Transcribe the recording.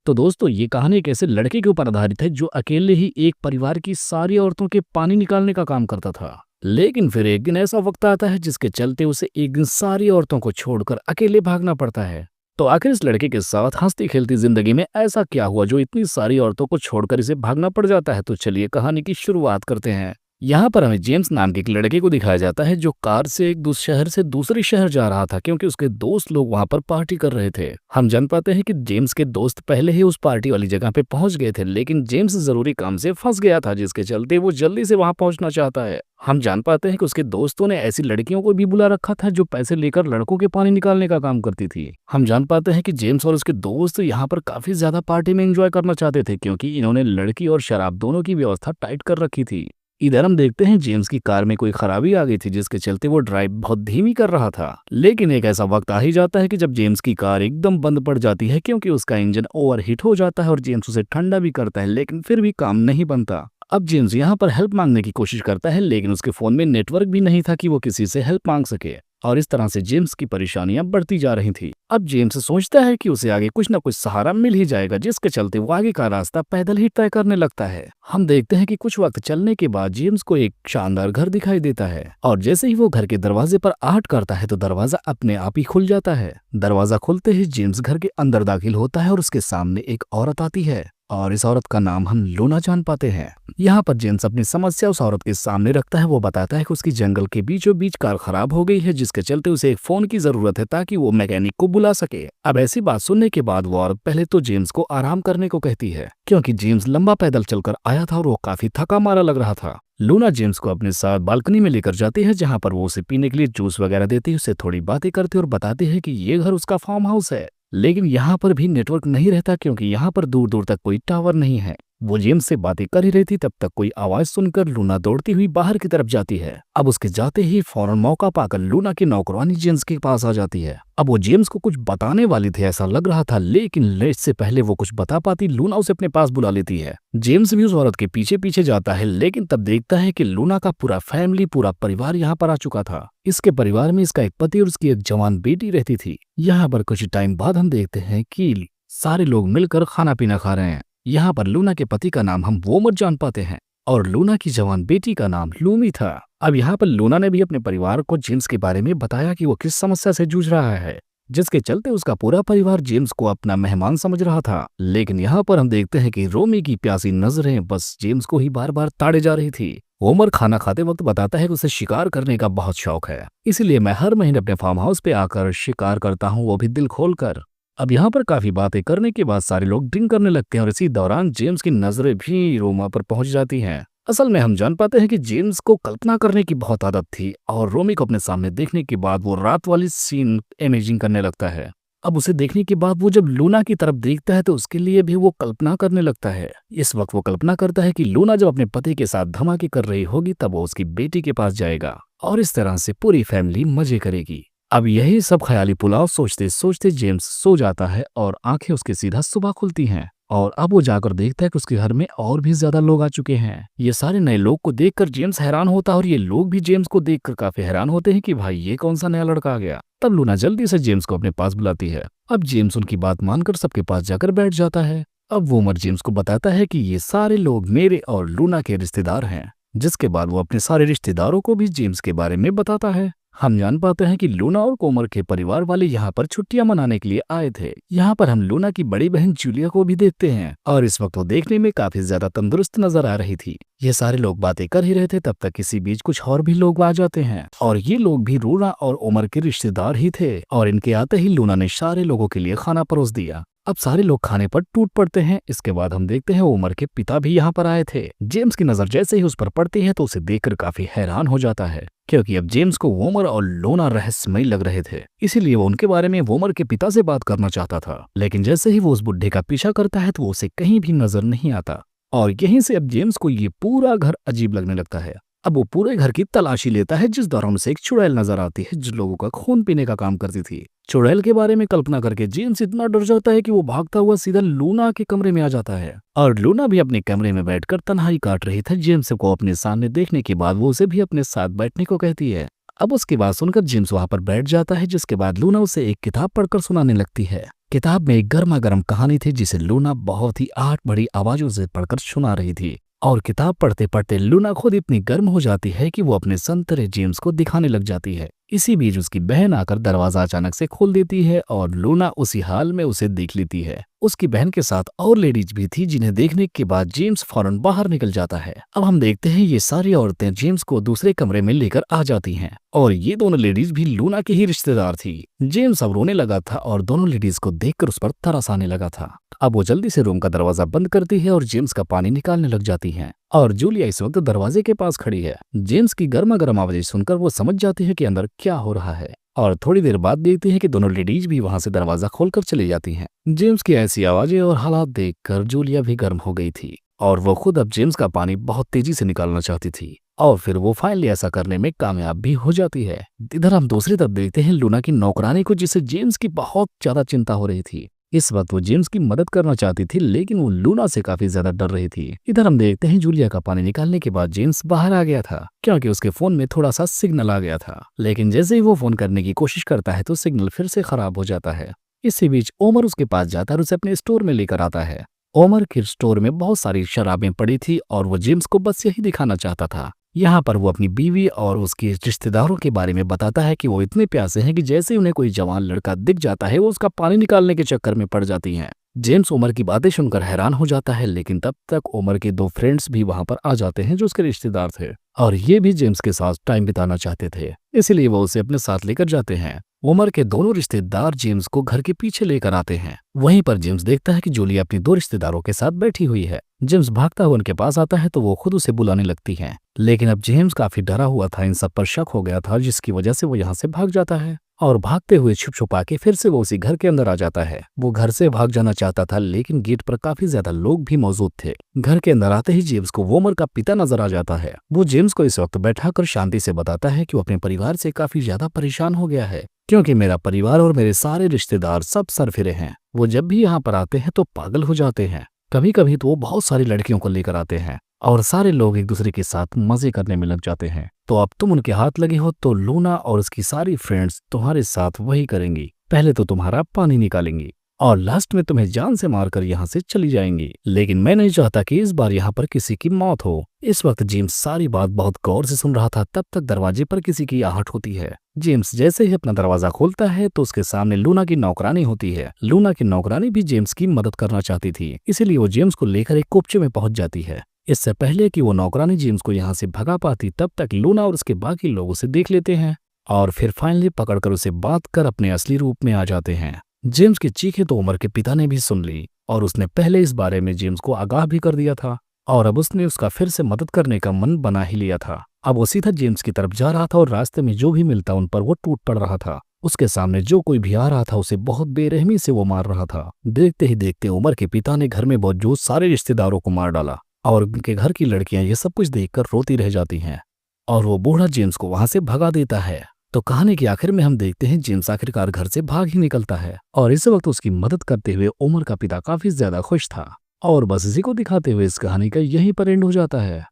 तो दोस्तों, ये कहानी एक ऐसे लड़के के ऊपर आधारित है जो अकेले ही एक परिवार की सारी औरतों के पानी निकालने का काम करता था। लेकिन फिर एक दिन ऐसा वक्त आता है जिसके चलते उसे एक दिन सारी औरतों को छोड़कर अकेले भागना पड़ता है। तो आखिर इस लड़के के साथ हंसती खेलती जिंदगी में ऐसा क्या हुआ जो इतनी सारी औरतों को छोड़कर इसे भागना पड़ जाता है? तो चलिए कहानी की शुरुआत करते हैं। यहाँ पर हमें जेम्स नाम के एक लड़के को दिखाया जाता है जो कार से एक शहर से दूसरे शहर जा रहा था क्योंकि उसके दोस्त लोग वहां पर पार्टी कर रहे थे। हम जान पाते हैं कि जेम्स के दोस्त पहले ही उस पार्टी वाली जगह पे पहुंच गए थे, लेकिन जेम्स जरूरी काम से फंस गया था जिसके चलते वो जल्दी से वहां पहुंचना चाहता है। हम जान पाते हैं कि उसके दोस्तों ने ऐसी लड़कियों को भी बुला रखा था जो पैसे लेकर लड़कों के पानी निकालने का काम करती थी। हम जान पाते हैं कि जेम्स और उसके दोस्त यहाँ पर काफी ज्यादा पार्टी में एंजॉय करना चाहते थे क्योंकि इन्होंने लड़की और शराब दोनों की व्यवस्था टाइट कर रखी थी। इधर हम देखते हैं जेम्स की कार में कोई खराबी आ गई थी जिसके चलते वो ड्राइव बहुत धीमी कर रहा था। लेकिन एक ऐसा वक्त आ ही जाता है कि जब जेम्स की कार एकदम बंद पड़ जाती है क्योंकि उसका इंजन ओवरहीट हो जाता है और जेम्स उसे ठंडा भी करता है, लेकिन फिर भी काम नहीं बनता। अब जेम्स यहाँ पर हेल्प मांगने की कोशिश करता है, लेकिन उसके फोन में नेटवर्क भी नहीं था कि वो किसी से हेल्प मांग सके और इस तरह से जेम्स की परेशानियां बढ़ती जा रही थी। अब जेम्स सोचता है कि उसे आगे कुछ न कुछ सहारा मिल ही जाएगा, जिसके चलते वो आगे का रास्ता पैदल ही तय करने लगता है। हम देखते हैं कि कुछ वक्त चलने के बाद जेम्स को एक शानदार घर दिखाई देता है और जैसे ही वो घर के दरवाजे पर आहट करता है तो दरवाजा अपने आप ही खुल जाता है। दरवाजा खुलते ही जेम्स घर के अंदर दाखिल होता है और उसके सामने एक औरत आती है और इस औरत का नाम हम लूना जान पाते हैं। यहाँ पर जेम्स अपनी समस्या उस औरत के सामने रखता है। वो बताता है कि उसकी जंगल के बीचों बीच कार खराब हो गई है जिसके चलते उसे एक फोन की जरूरत है ताकि वो मैकेनिक को बुला सके। अब ऐसी बात सुनने के बाद वो औरत पहले तो जेम्स को आराम करने को कहती है क्योंकि जेम्स लंबा पैदल चलकर आया था और वो काफी थका मारा लग रहा था। लूना जेम्स को अपने साथ बालकनी में लेकर जाती है जहाँ पर वो उसे पीने के लिए जूस वगैरह देती है, उसे थोड़ी बातें करती है और बताती है कि ये घर उसका फार्म हाउस है, लेकिन यहाँ पर भी नेटवर्क नहीं रहता क्योंकि यहाँ पर दूर दूर तक कोई टावर नहीं है। वो जेम्स से बातें कर ही रही थी तब तक कोई आवाज सुनकर लूना दौड़ती हुई बाहर की तरफ जाती है। अब उसके जाते ही फौरन मौका पाकर लूना की नौकरानी जेम्स के पास आ जाती है। अब वो जेम्स को कुछ बताने वाली थी ऐसा लग रहा था, लेकिन इससे पहले वो कुछ बता पाती लूना उसे अपने पास बुला लेती है। जेम्स भी उस औरत के पीछे पीछे जाता है, लेकिन तब देखता है कि लूना का पूरा फैमिली, पूरा परिवार यहाँ पर आ चुका था। इसके परिवार में इसका एक पति और उसकी एक जवान बेटी रहती थी। यहाँ पर कुछ टाइम बाद हम देखते हैं कि सारे लोग मिलकर खाना पीना खा रहे हैं। यहाँ पर लूना के पति का नाम हम वोमर जान पाते हैं और लूना की जवान बेटी का नाम लूमी था। अब यहाँ पर लूना ने भी अपने परिवार को जेम्स के बारे में बताया कि वो किस समस्या से जूझ रहा है, जिसके चलते उसका पूरा परिवार जेम्स को अपना मेहमान समझ रहा था। लेकिन यहाँ पर हम देखते हैं कि रोमी की प्यासी नजरें बस जेम्स को ही बार बार ताड़े जा रही थी। वोमर खाना खाते वक्त बताता है कि उसे शिकार करने का बहुत शौक है, इसीलिए मैं हर महीने अपने फार्म हाउस पे आकर शिकार करता हूँ, वो भी दिल खोल कर। अब यहाँ पर काफी बातें करने के बाद सारे लोग ड्रिंक करने लगते हैं और इसी दौरान जेम्स की नजरें भी रोमा पर पहुंच जाती हैं। असल में हम जान पाते हैं कि जेम्स को कल्पना करने की बहुत आदत थी और रोमी को अपने सामने देखने के बाद वो रात वाली सीन इमेजिन करने लगता है। अब उसे देखने के बाद वो जब लूना की तरफ देखता है तो उसके लिए भी वो कल्पना करने लगता है। इस वक्त वो कल्पना करता है कि लूना जब अपने पति के साथ धमाके कर रही होगी तब वो उसकी बेटी के पास जाएगा और इस तरह से पूरी फैमिली मजे करेगी। अब यही सब ख्याली पुलाव सोचते सोचते जेम्स सो जाता है और आंखें उसके सीधा सुबह खुलती हैं और अब वो जाकर देखता है कि उसके घर में और भी ज्यादा लोग आ चुके हैं। ये सारे नए लोग को देखकर जेम्स हैरान होता है और ये लोग भी जेम्स को देखकर काफी हैरान होते हैं कि भाई ये कौन सा नया लड़का आ गया। तब लूना जल्दी से जेम्स को अपने पास बुलाती है। अब जेम्स उनकी बात मानकर सबके पास जाकर बैठ जाता है। अब वोमर जेम्स को बताता है कि ये सारे लोग मेरे और लूना के रिश्तेदार हैं, जिसके बाद वो अपने सारे रिश्तेदारों को भी जेम्स के बारे में बताता है। हम जान पाते हैं कि लूना और कोमर के परिवार वाले यहाँ पर छुट्टियां मनाने के लिए आए थे। यहाँ पर हम लूना की बड़ी बहन जूलिया को भी देखते हैं और इस वक्त वो देखने में काफी ज्यादा तंदुरुस्त नजर आ रही थी। ये सारे लोग बातें कर ही रहे थे तब तक किसी बीच कुछ और भी लोग आ जाते हैं और ये लोग भी लूना और उमर के रिश्तेदार ही थे और इनके आते ही लूना ने सारे लोगों के लिए खाना परोस दिया। अब सारे लोग खाने पर टूट पड़ते हैं। इसके बाद हम देखते हैं उमर के पिता भी यहाँ पर आए थे। जेम्स की नजर जैसे ही उस पर पड़ती है तो उसे देखकर काफी हैरान हो जाता है क्योंकि अब जेम्स को वोमर और लूना रहस्यमयी लग रहे थे, इसीलिए वो उनके बारे में वोमर के पिता से बात करना चाहता था। लेकिन जैसे ही वो उस बुढ़े का पीछा करता है तो वो उसे कहीं भी नजर नहीं आता और यहीं से अब जेम्स को ये पूरा घर अजीब लगने लगता है। अब वो पूरे घर की तलाशी लेता है जिस दौरान उसे एक चुड़ैल नजर आती है जो लोगों का खून पीने का काम करती थी। चुड़ैल के बारे में कल्पना करके जेम्स इतना डर जाता है कि वो भागता हुआ सीधा लूना के कमरे में आ जाता है और लूना भी अपने कमरे में बैठकर तन्हाई काट रही थी। जेम्स को अपने सामने देखने के बाद वो उसे भी अपने साथ बैठने को कहती है। अब उसकी बात सुनकर जेम्स वहां पर बैठ जाता है, जिसके बाद लूना उसे एक किताब पढ़कर सुनाने लगती है किताब में एक गर्मा गर्म कहानी थी जिसे लूना बहुत ही आठ बड़ी आवाजों से पढ़कर सुना रही थी। और किताब पढ़ते पढ़ते लूना खुद इतनी गर्म हो जाती है कि वो अपने संतरे जेम्स को दिखाने लग जाती है। इसी बीच उसकी बहन आकर दरवाजा अचानक से खोल देती है और लूना उसी हाल में उसे देख लेती है। उसकी बहन के साथ और लेडीज भी थी जिन्हें देखने के बाद जेम्स फौरन बाहर निकल जाता है। अब हम देखते हैं ये सारी औरतें जेम्स को दूसरे कमरे में लेकर आ जाती हैं और ये दोनों लेडीज भी लूना की ही रिश्तेदार थी। जेम्स अब रोने लगा था और दोनों लेडीज को देखकर उस पर तरस आने लगा था। अब वो जल्दी से रूम का दरवाजा बंद करती है और जेम्स का पानी निकालने लग जाती है। और जूलिया इस वक्त दरवाजे के पास खड़ी है। जेम्स की गर्मा गर्म आवाजें सुनकर वो समझ जाती है कि अंदर क्या हो रहा है और थोड़ी देर बाद देखती है कि दोनों लेडीज भी वहां से दरवाजा खोलकर चली जाती हैं। जेम्स की ऐसी आवाजें और हालात देखकर जूलिया भी गर्म हो गई थी और वो खुद अब जेम्स का पानी बहुत तेजी से निकालना चाहती थी और फिर वो फाइनली ऐसा करने में कामयाब भी हो जाती है। इधर हम दूसरी तरफ देखते हैं लूना की नौकरानी को, जिसे जेम्स की बहुत ज्यादा चिंता हो रही थी। इस वक्त वो जेम्स की मदद करना चाहती थी लेकिन वो लूना से काफी ज्यादा डर रही थी। इधर हम देखते हैं जूलिया का पानी निकालने के बाद जेम्स बाहर आ गया था क्योंकि उसके फोन में थोड़ा सा सिग्नल आ गया था, लेकिन जैसे ही वो फोन करने की कोशिश करता है तो सिग्नल फिर से खराब हो जाता है। इसी बीच ओमर उसके पास जाता है और उसे अपने स्टोर में लेकर आता है। ओमर के स्टोर में बहुत सारी शराबें पड़ी थी और वो जेम्स को बस यही दिखाना चाहता था। यहाँ पर वो अपनी बीवी और उसके रिश्तेदारों के बारे में बताता है कि वो इतने प्यासे हैं कि जैसे ही उन्हें कोई जवान लड़का दिख जाता है वो उसका पानी निकालने के चक्कर में पड़ जाती हैं। जेम्स ओमर की बातें सुनकर हैरान हो जाता है, लेकिन तब तक ओमर के दो फ्रेंड्स भी वहां पर आ जाते हैं जो उसके रिश्तेदार थे और ये भी जेम्स के साथ टाइम बिताना चाहते थे, इसीलिए वो उसे अपने साथ लेकर जाते हैं। ओमर के दोनों रिश्तेदार जेम्स को घर के पीछे लेकर आते हैं। वहीं पर जेम्स देखता है कि जूलिया अपनी दो रिश्तेदारों के साथ बैठी हुई है। जेम्स भागता हुआ उनके पास आता है तो वो खुद उसे बुलाने लगती हैं, लेकिन अब जेम्स काफी डरा हुआ था, इन सब पर शक हो गया था, जिसकी वजह से वो यहाँ से भाग जाता है और भागते हुए छुप छुपा के फिर से वो उसी घर के अंदर आ जाता है। वो घर से भाग जाना चाहता था लेकिन गेट पर काफी ज्यादा लोग भी मौजूद थे। घर के अंदर आते ही जेम्स को वोमर का पिता नजर आ जाता है। वो जेम्स को इस वक्त बैठाकर शांति से बताता है कि वो अपने परिवार से काफी ज्यादा परेशान हो गया है क्योंकि मेरा परिवार और मेरे सारे रिश्तेदार सब सरफिरे हैं। वो जब भी यहाँ पर आते हैं तो पागल हो जाते हैं। कभी कभी तो वो बहुत सारी लड़कियों को लेकर आते हैं और सारे लोग एक दूसरे के साथ मजे करने में लग जाते हैं। तो अब तुम उनके हाथ लगे हो तो लूना और उसकी सारी फ्रेंड्स तुम्हारे साथ वही करेंगी। पहले तो तुम्हारा पानी निकालेंगी और लास्ट में तुम्हें जान से मारकर यहाँ से चली जाएंगी, लेकिन मैं नहीं चाहता कि इस बार यहाँ पर किसी की मौत हो। इस वक्त जेम्स सारी बात बहुत गौर से सुन रहा था, तब तक दरवाजे पर किसी की आहट होती है। जेम्स जैसे ही अपना दरवाजा खोलता है तो उसके सामने लूना की नौकरानी होती है। लूना की नौकरानी भी जेम्स की मदद करना चाहती थी, इसीलिए वो जेम्स को लेकर एक कोपचे में पहुंच जाती है। इससे पहले कि वो नौकरानी जेम्स को यहाँ से भगा पाती तब तक लूना और उसके बाकी लोग उसे देख लेते हैं और फिर फाइनली पकड़कर उसे बांध कर अपने असली रूप में आ जाते हैं। जेम्स की चीखें तो उमर के पिता ने भी सुन ली और उसने पहले इस बारे में जेम्स को आगाह भी कर दिया था और अब उसने उसका फिर से मदद करने का मन बना ही लिया था। अब वो सीधा जेम्स की तरफ जा रहा था और रास्ते में जो भी मिलता उन पर वो टूट पड़ रहा था। उसके सामने जो कोई भी आ रहा था उसे बहुत बेरहमी से वो मार रहा था। देखते ही देखते उमर के पिता ने घर में मौजूद सारे रिश्तेदारों को मार डाला और उनके घर की लड़कियां ये सब कुछ देखकर रोती रह जाती हैं और वो बूढ़ा जेम्स को वहां से भगा देता है। तो कहानी के आखिर में हम देखते हैं जेम्स आखिरकार घर से भाग ही निकलता है और इस वक्त उसकी मदद करते हुए उमर का पिता काफी ज्यादा खुश था। और बस इसी को दिखाते हुए इस कहानी का यहीं पर एंड हो जाता है।